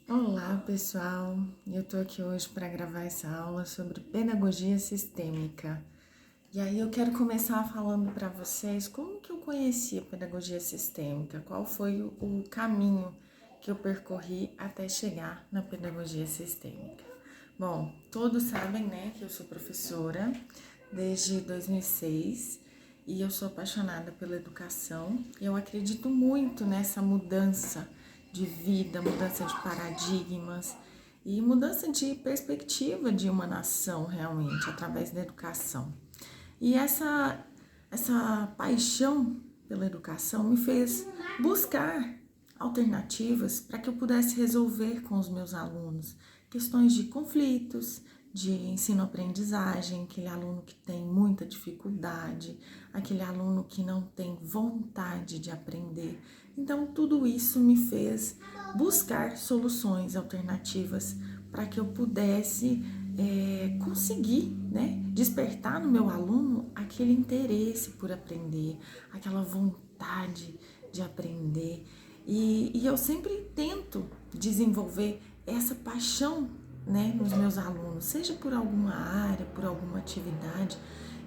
Olá, pessoal! Eu tô aqui hoje para gravar essa aula sobre pedagogia sistêmica. E aí eu quero começar falando para vocês como que eu conheci a pedagogia sistêmica, qual foi o caminho que eu percorri até chegar na pedagogia sistêmica. Bom, todos sabem, né, que eu sou professora desde 2006 e eu sou apaixonada pela educação. Eu acredito muito nessa mudança de vida, mudança de paradigmas e mudança de perspectiva de uma nação realmente através da educação. E essa paixão pela educação me fez buscar alternativas para que eu pudesse resolver com os meus alunos questões de conflitos, de ensino-aprendizagem, aquele aluno que tem muita dificuldade, aquele aluno que não tem vontade de aprender. Então, tudo isso me fez buscar soluções alternativas para que eu pudesse conseguir, né, despertar no meu aluno aquele interesse por aprender, aquela vontade de aprender. E eu sempre tento desenvolver essa paixão, né, nos meus alunos, seja por alguma área, por alguma atividade.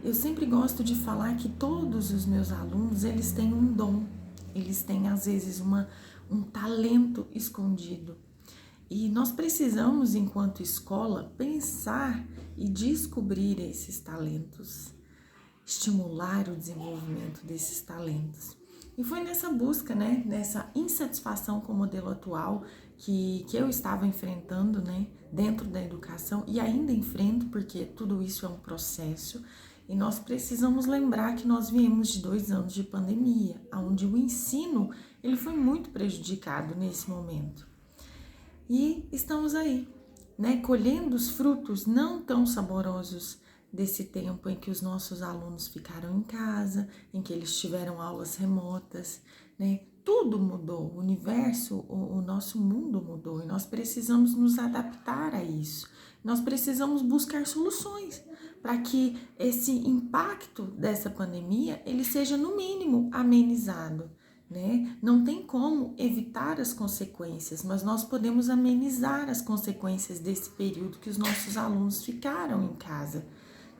Eu sempre gosto de falar que todos os meus alunos, eles têm um dom, eles têm às vezes um talento escondido. E nós precisamos, enquanto escola, pensar e descobrir esses talentos, estimular o desenvolvimento desses talentos. E foi nessa busca, né, nessa insatisfação com o modelo atual que eu estava enfrentando, né, dentro da educação e ainda enfrento, porque tudo isso é um processo. E nós precisamos lembrar que nós viemos de 2 anos de pandemia, onde o ensino ele foi muito prejudicado nesse momento. E estamos aí, né, colhendo os frutos não tão saborosos desse tempo em que os nossos alunos ficaram em casa, em que eles tiveram aulas remotas, né? Tudo mudou, o universo, o nosso mundo mudou e nós precisamos nos adaptar a isso. Nós precisamos buscar soluções para que esse impacto dessa pandemia ele seja no mínimo amenizado. Né? Não tem como evitar as consequências, mas nós podemos amenizar as consequências desse período que os nossos alunos ficaram em casa.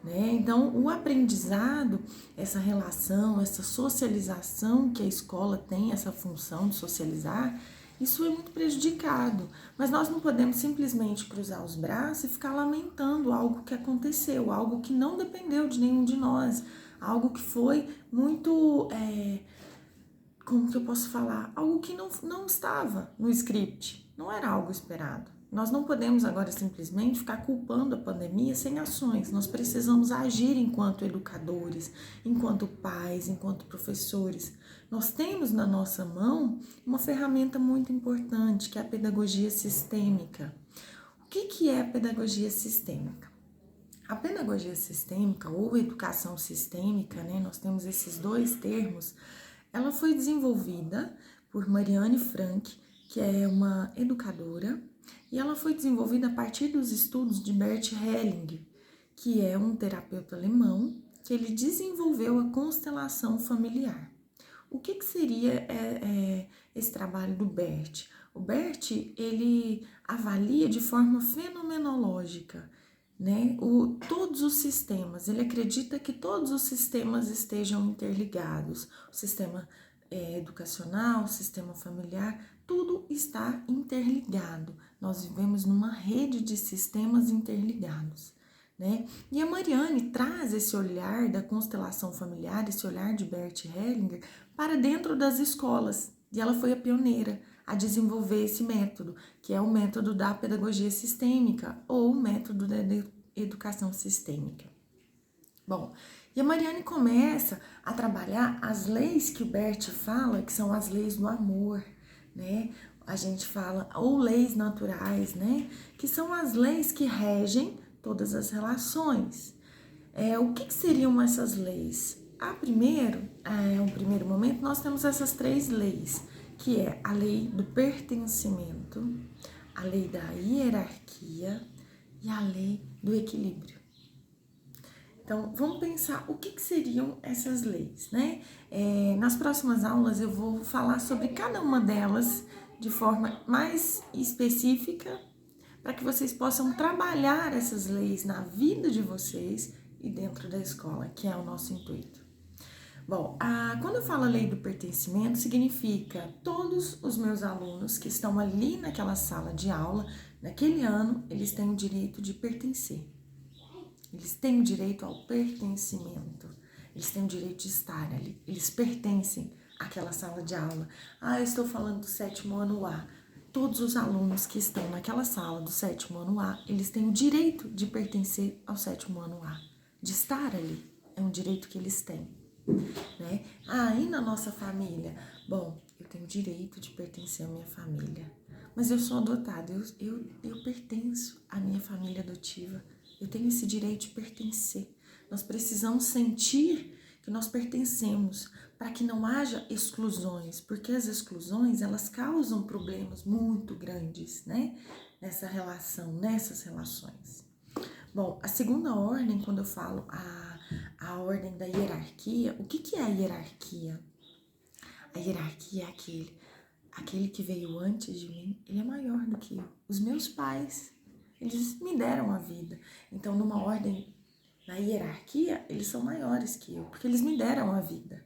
Né? Então, o aprendizado, essa relação, essa socialização que a escola tem, essa função de socializar, isso é muito prejudicado. Mas nós não podemos simplesmente cruzar os braços e ficar lamentando algo que aconteceu, algo que não dependeu de nenhum de nós, algo que foi muito. Como que eu posso falar? Algo que não estava no script, não era algo esperado. Nós não podemos agora simplesmente ficar culpando a pandemia sem ações. Nós precisamos agir enquanto educadores, enquanto pais, enquanto professores. Nós temos na nossa mão uma ferramenta muito importante, que é a pedagogia sistêmica. O que é a pedagogia sistêmica? A pedagogia sistêmica ou educação sistêmica, né? Nós temos esses dois termos. Ela foi desenvolvida por Marianne Frank, que é uma educadora, e ela foi desenvolvida a partir dos estudos de Bert Hellinger, que é um terapeuta alemão, que ele desenvolveu a constelação familiar. O que seria esse trabalho do Bert? O Bert, ele avalia de forma fenomenológica, né, todos os sistemas. Ele acredita que todos os sistemas estejam interligados. O sistema educacional, o sistema familiar, tudo está interligado. Nós vivemos numa rede de sistemas interligados. Né? E a Marianne traz esse olhar da constelação familiar, esse olhar de Bert Hellinger, para dentro das escolas. E ela foi a pioneira a desenvolver esse método, que é o método da pedagogia sistêmica ou o método da educação sistêmica. Bom, e a Marianne começa a trabalhar as leis que o Bert fala, que são as leis do amor, né? A gente fala, ou leis naturais, né? Que são as leis que regem todas as relações. O que seriam essas leis? Um primeiro momento, nós temos essas 3 leis, que é a lei do pertencimento, a lei da hierarquia e a lei do equilíbrio. Então, vamos pensar o que seriam essas leis, né? Nas próximas aulas eu vou falar sobre cada uma delas de forma mais específica para que vocês possam trabalhar essas leis na vida de vocês e dentro da escola, que é o nosso intuito. Bom, quando eu falo a lei do pertencimento, significa todos os meus alunos que estão ali naquela sala de aula, naquele ano, eles têm o direito de pertencer. Eles têm o direito ao pertencimento. Eles têm o direito de estar ali. Eles pertencem àquela sala de aula. Eu estou falando do 7º ano A. Todos os alunos que estão naquela sala do 7º ano A, eles têm o direito de pertencer ao 7º ano A. De estar ali. É um direito que eles têm. Né? E na nossa família? Bom, eu tenho o direito de pertencer à minha família. Mas eu sou adotada, eu pertenço à minha família adotiva. Eu tenho esse direito de pertencer. Nós precisamos sentir que nós pertencemos para que não haja exclusões, porque as exclusões, elas causam problemas muito grandes, né? Nessa relação, nessas relações. Bom, a segunda ordem, quando eu falo a ordem da hierarquia, o que é a hierarquia? A hierarquia é aquele que veio antes de mim, ele é maior do que eu. Os meus pais, eles me deram a vida. Então, numa ordem, na hierarquia, eles são maiores que eu, porque eles me deram a vida,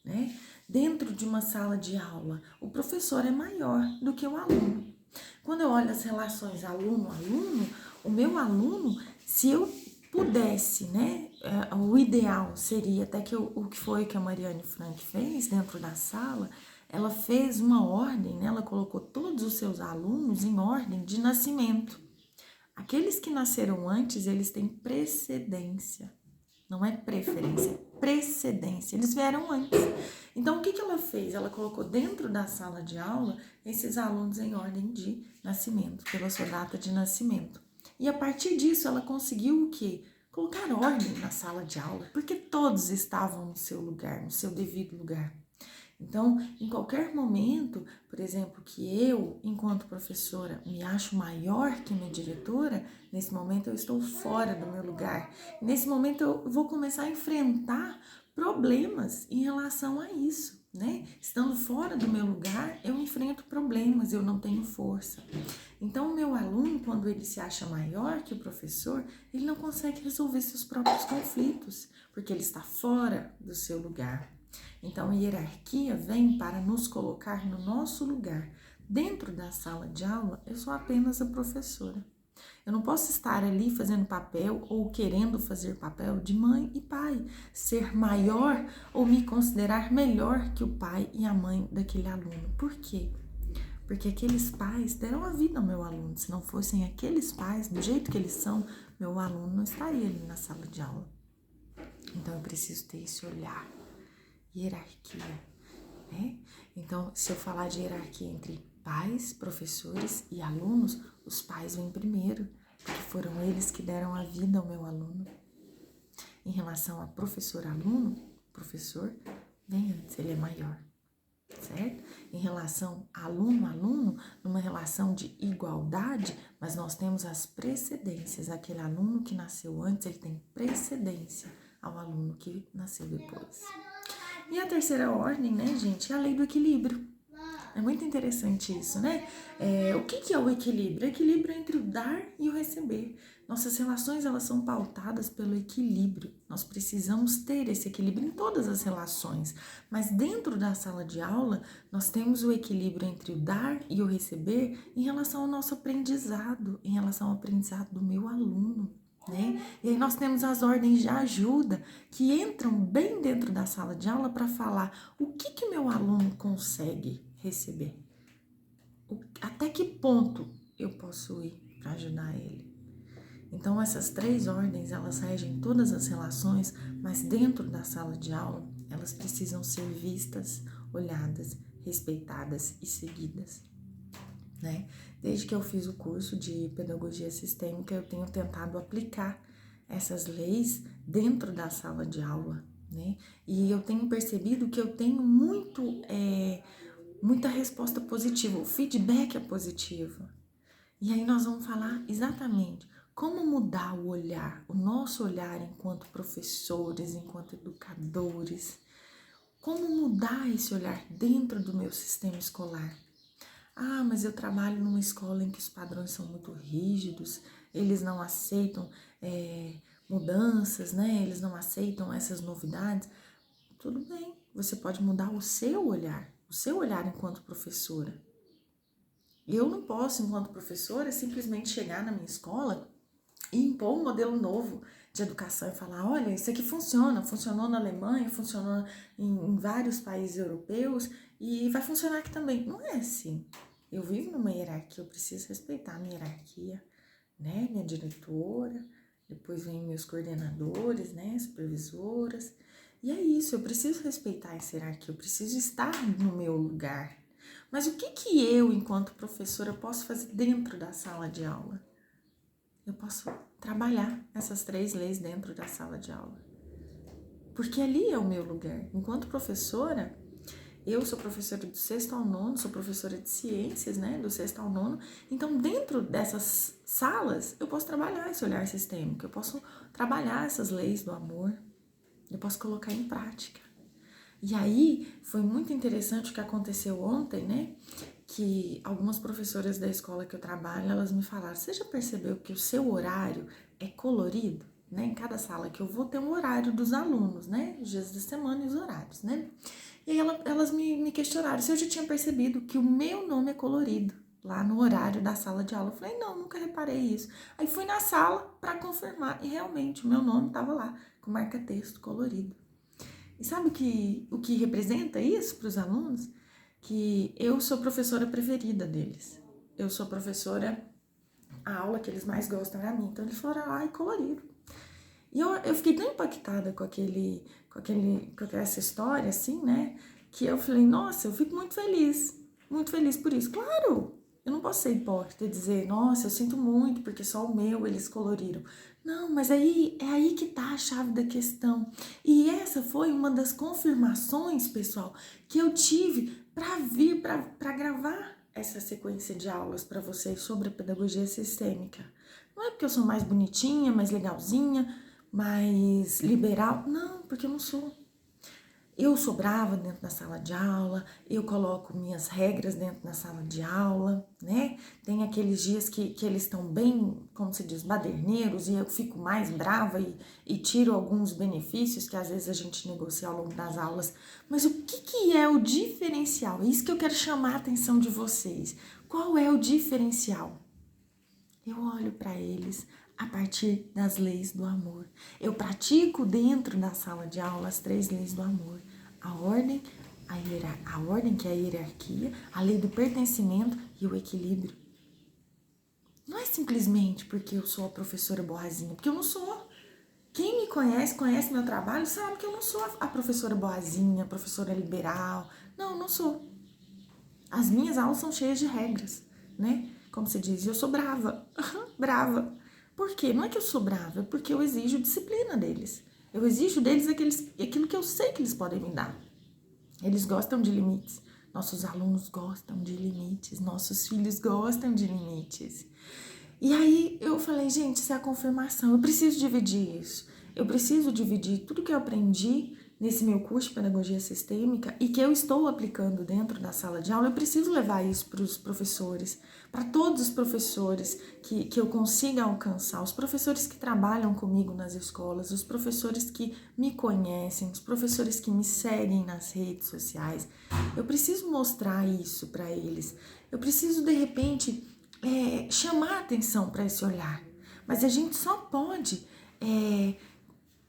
né? Dentro de uma sala de aula, o professor é maior do que o aluno. Quando eu olho as relações aluno-aluno, o meu aluno, se eu pudesse, né, o ideal seria até que o que foi que a Mariane Frank fez dentro da sala, ela fez uma ordem, né, ela colocou todos os seus alunos em ordem de nascimento. Aqueles que nasceram antes, eles têm precedência, não é preferência, é precedência, eles vieram antes. Então, o que ela fez? Ela colocou dentro da sala de aula esses alunos em ordem de nascimento, pela sua data de nascimento. E a partir disso, ela conseguiu o quê? Colocar ordem na sala de aula, porque todos estavam no seu lugar, no seu devido lugar. Então, em qualquer momento, por exemplo, que eu, enquanto professora, me acho maior que minha diretora, nesse momento eu estou fora do meu lugar. Nesse momento eu vou começar a enfrentar problemas em relação a isso, né? Estando fora do meu lugar, eu enfrento problemas, eu não tenho força. Então, o meu aluno, quando ele se acha maior que o professor, ele não consegue resolver seus próprios conflitos, porque ele está fora do seu lugar. Então, a hierarquia vem para nos colocar no nosso lugar. Dentro da sala de aula, eu sou apenas a professora. Eu não posso estar ali fazendo papel ou querendo fazer papel de mãe e pai, ser maior ou me considerar melhor que o pai e a mãe daquele aluno. Por quê? Porque aqueles pais deram a vida ao meu aluno. Se não fossem aqueles pais, do jeito que eles são, meu aluno não estaria ali na sala de aula. Então, eu preciso ter esse olhar. Hierarquia, né? Então, se eu falar de hierarquia entre pais, professores e alunos, os pais vêm primeiro, porque foram eles que deram a vida ao meu aluno. Em relação a professor-aluno, o professor vem antes, ele é maior, certo? Em relação aluno-aluno, numa relação de igualdade, mas nós temos as precedências. Aquele aluno que nasceu antes, ele tem precedência ao aluno que nasceu depois. E a terceira ordem, né, gente, é a lei do equilíbrio. É muito interessante isso, né? O que é o equilíbrio? O equilíbrio é entre o dar e o receber. Nossas relações, elas são pautadas pelo equilíbrio. Nós precisamos ter esse equilíbrio em todas as relações. Mas dentro da sala de aula, nós temos o equilíbrio entre o dar e o receber em relação ao nosso aprendizado, em relação ao aprendizado do meu aluno. Né? E aí nós temos as ordens de ajuda que entram bem dentro da sala de aula para falar o que meu aluno consegue receber, até que ponto eu posso ir para ajudar ele. Então essas 3 ordens, elas regem todas as relações, mas dentro da sala de aula elas precisam ser vistas, olhadas, respeitadas e seguidas. Né? Desde que eu fiz o curso de pedagogia sistêmica, eu tenho tentado aplicar essas leis dentro da sala de aula, né? E eu tenho percebido que eu tenho muita resposta positiva, o feedback é positivo. E aí nós vamos falar exatamente como mudar o olhar, o nosso olhar enquanto professores, enquanto educadores, como mudar esse olhar dentro do meu sistema escolar. Ah, mas eu trabalho numa escola em que os padrões são muito rígidos, eles não aceitam mudanças, né? Eles não aceitam essas novidades. Tudo bem, você pode mudar o seu olhar enquanto professora. Eu não posso, enquanto professora, simplesmente chegar na minha escola e impor um modelo novo de educação e falar, olha, isso aqui funciona, funcionou na Alemanha, funcionou em vários países europeus e vai funcionar aqui também. Não é assim. Eu vivo numa hierarquia, eu preciso respeitar a minha hierarquia, né? Minha diretora, depois vem meus coordenadores, né? Supervisoras. E é isso, eu preciso respeitar essa hierarquia, eu preciso estar no meu lugar. Mas o que eu, enquanto professora, posso fazer dentro da sala de aula? Eu posso trabalhar essas 3 leis dentro da sala de aula. Porque ali é o meu lugar. Enquanto professora, eu sou professora do 6º ao 9º, sou professora de ciências, né, do 6º ao 9º. Então, dentro dessas salas, eu posso trabalhar esse olhar sistêmico, eu posso trabalhar essas leis do amor, eu posso colocar em prática. E aí, foi muito interessante o que aconteceu ontem, né, que algumas professoras da escola que eu trabalho, elas me falaram, você já percebeu que o seu horário é colorido? Né? Em cada sala que eu vou ter um horário dos alunos, né? Os dias da semana e os horários, né? E aí elas me questionaram se eu já tinha percebido que o meu nome é colorido lá no horário da sala de aula. Eu falei, não, nunca reparei isso. Aí fui na sala para confirmar e realmente o meu nome estava lá, com marca-texto colorido. E sabe o que representa isso para os alunos? Que eu sou professora preferida deles. Eu sou professora, a aula que eles mais gostam é a minha. Então eles foram lá e coloriram. E eu fiquei tão impactada com essa história, assim, né? Que eu falei, nossa, eu fico muito feliz por isso. Claro, eu não posso ser hipócrita e dizer, nossa, eu sinto muito porque só o meu eles coloriram. Não, mas aí é aí que tá a chave da questão. E essa foi uma das confirmações, pessoal, que eu tive para vir para gravar essa sequência de aulas para vocês sobre a pedagogia sistêmica. Não é porque eu sou mais bonitinha, mais legalzinha, mais liberal. Não, porque eu não sou. Eu sou brava dentro da sala de aula, eu coloco minhas regras dentro da sala de aula, né? Tem aqueles dias que eles estão bem, como se diz, baderneiros, e eu fico mais brava e tiro alguns benefícios que às vezes a gente negocia ao longo das aulas. Mas o que é o diferencial? É isso que eu quero chamar a atenção de vocês. Qual é o diferencial? Eu olho para eles a partir das leis do amor. Eu pratico dentro da sala de aula as 3 leis do amor. A ordem, a ordem que é a hierarquia, a lei do pertencimento e o equilíbrio. Não é simplesmente porque eu sou a professora boazinha, porque eu não sou. Quem me conhece, conhece meu trabalho, sabe que eu não sou a professora boazinha, a professora liberal. Não, eu não sou. As minhas aulas são cheias de regras, né? Como se diz, eu sou brava. Brava. Por quê? Não é que eu sou brava, é porque eu exijo disciplina deles. Eu exijo deles aquilo que eu sei que eles podem me dar. Eles gostam de limites. Nossos alunos gostam de limites. Nossos filhos gostam de limites. E aí eu falei, gente, isso é a confirmação. Eu preciso dividir isso. Eu preciso dividir tudo que eu aprendi nesse meu curso de pedagogia sistêmica e que eu estou aplicando dentro da sala de aula. Eu preciso levar isso para os professores, para todos os professores que eu consiga alcançar, os professores que trabalham comigo nas escolas, os professores que me conhecem, os professores que me seguem nas redes sociais. Eu preciso mostrar isso para eles. Eu preciso, de repente, chamar atenção para esse olhar. Mas a gente só pode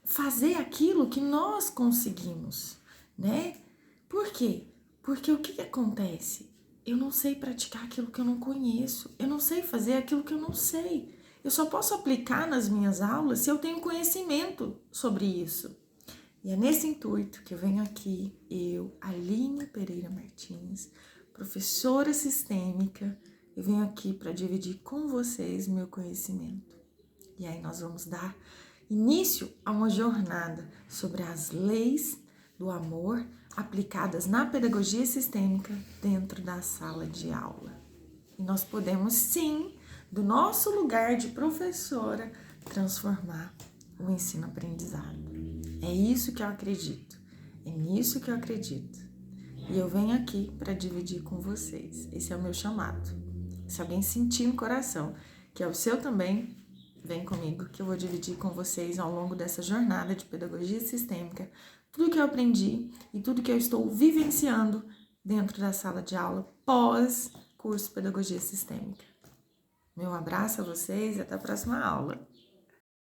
fazer aquilo que nós conseguimos, né? Por quê? Porque o que acontece? Eu não sei praticar aquilo que eu não conheço. Eu não sei fazer aquilo que eu não sei. Eu só posso aplicar nas minhas aulas se eu tenho conhecimento sobre isso. E é nesse intuito que eu venho aqui, eu, Aline Pereira Martins, professora sistêmica, eu venho aqui para dividir com vocês meu conhecimento. E aí nós vamos dar início a uma jornada sobre as leis do amor aplicadas na pedagogia sistêmica dentro da sala de aula. E nós podemos, sim, do nosso lugar de professora, transformar o ensino-aprendizado. É isso que eu acredito. É nisso que eu acredito. E eu venho aqui para dividir com vocês. Esse é o meu chamado. Se alguém sentir no coração que é o seu também, vem comigo que eu vou dividir com vocês ao longo dessa jornada de pedagogia sistêmica tudo que eu aprendi e tudo que eu estou vivenciando dentro da sala de aula pós curso Pedagogia Sistêmica. Meu abraço a vocês e até a próxima aula.